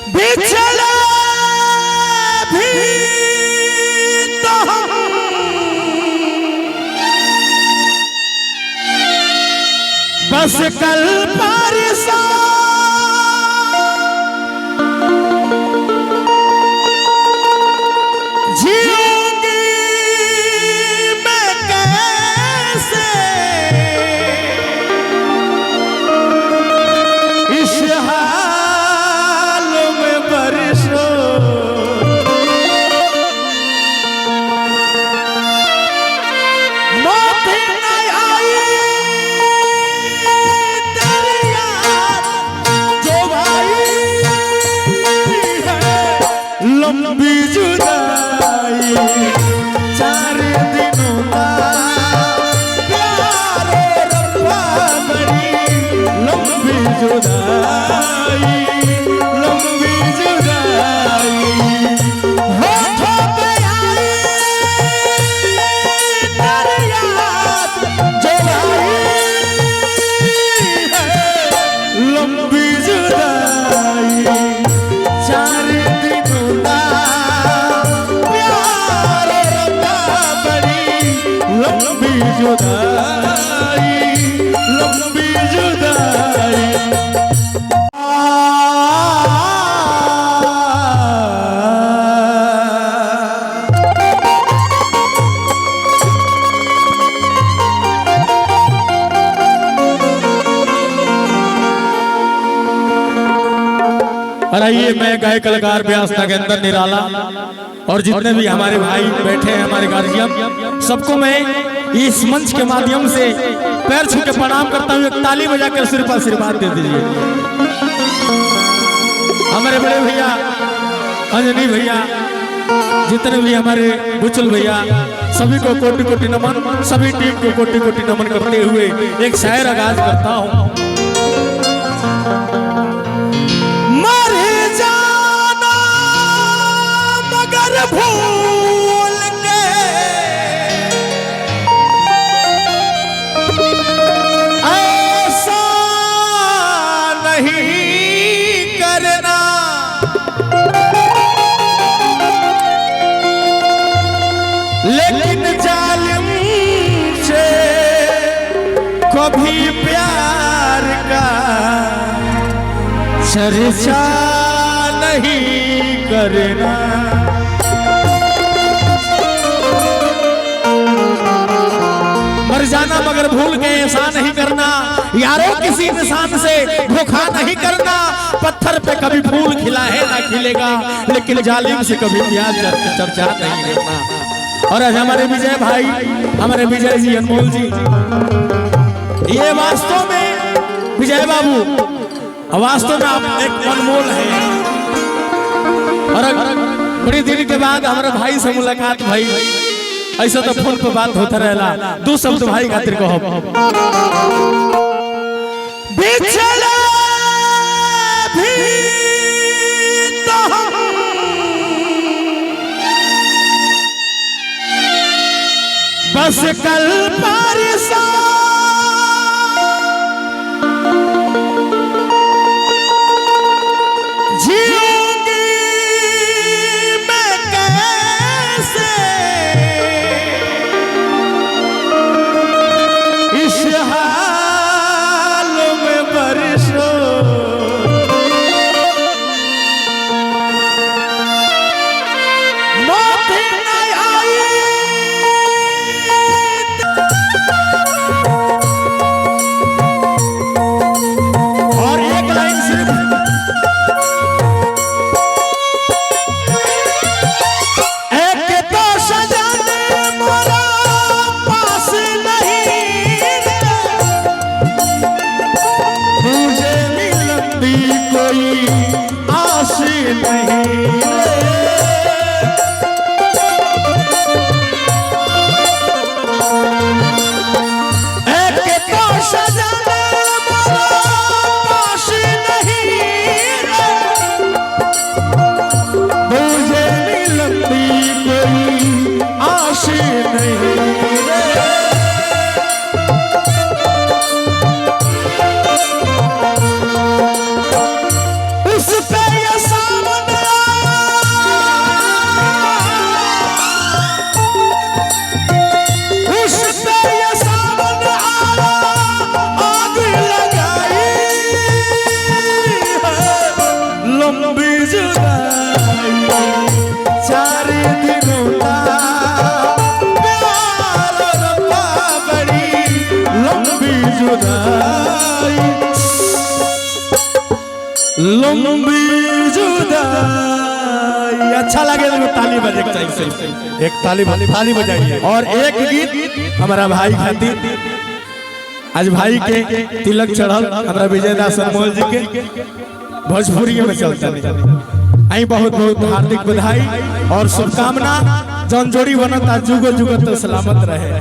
बिछड़े भी तो हम बस कल परसों जीऊंगी मैं कैसे इस हाल में बरसों मौत न आई तेरी याद जो भाई है लंबी जुदाई चार दिनों का प्यार रब्बा बड़ी लंबी जुदाई लंबी जुदाई होठों पे आई तेरी याद जो आई है लंबी जुदाई चार दिनों का प्यार रब्बा बड़ी लंबी जुदाई लंबी जुदाई और आइए मैं गाय कलाकार व्यास नागेंद्र निराला और जितने भी हमारे भाई बैठे हैं हमारे गार्जियन सबको मैं इस मंच के माध्यम से पैर छू के प्रणाम करता हूँ। एक ताली बजा कर सिर पर आशीर्वाद दे दीजिए। हमारे बड़े भैया अंजनी भैया जितने भी हमारे बुचल भैया सभी को कोटि कोटि नमन, सभी टीम को कोटि कोटि नमन करते हुए एक शायर आगाज करता हूँ। भूल के ऐसा नहीं करना लेकिन जालिम से कभी प्यार का चर्चा नहीं करना। मर जाना मगर भूल के ऐसा नहीं करना, यारों किसी इंसान से धोखा नहीं करना। पत्थर पे कभी फूल खिला है ना खिलेगा लेकिन जालिम से कभी प्यार चर्चा नहीं करना। और आज हमारे विजय भाई, हमारे विजय जी, अनमोल जी, ये वास्तव में विजय बाबू वास्तव में आप एक अनमोल है। और बड़ी देर के बाद हमारे भाई से मुलाकात भाई, ऐसा तो फोन पे बात होता रहला। दो शब्द भाई खातिर कहो। बिछड़े भी तो हम बस कल परसों जीऊंगी मैं कैसे इस हाल में बरसों मौत न आई और एक लाइन सिर्फ एक तो सजाने मोरा पास नहीं मुझे लंबी कोई आस नहीं। एक तो सजाने मोरा पास नहीं मुझे लंबी कोई आस नहीं। उस पे ये लंबी जुदाई। अच्छा लगे तो ताली बजे चाहिए, एक ताली बजाइए। और एक गीत हमारा भाई खातिर, आज भाई के तिलक चढ़ल हमारा विजय दास अनमोल जी के भोजपुरी में चलता नहीं। बहुत बहुत हार्दिक बधाई और शुभकामना। जौन जोड़ी बनता जुगो जुगो तो सलामत रहे।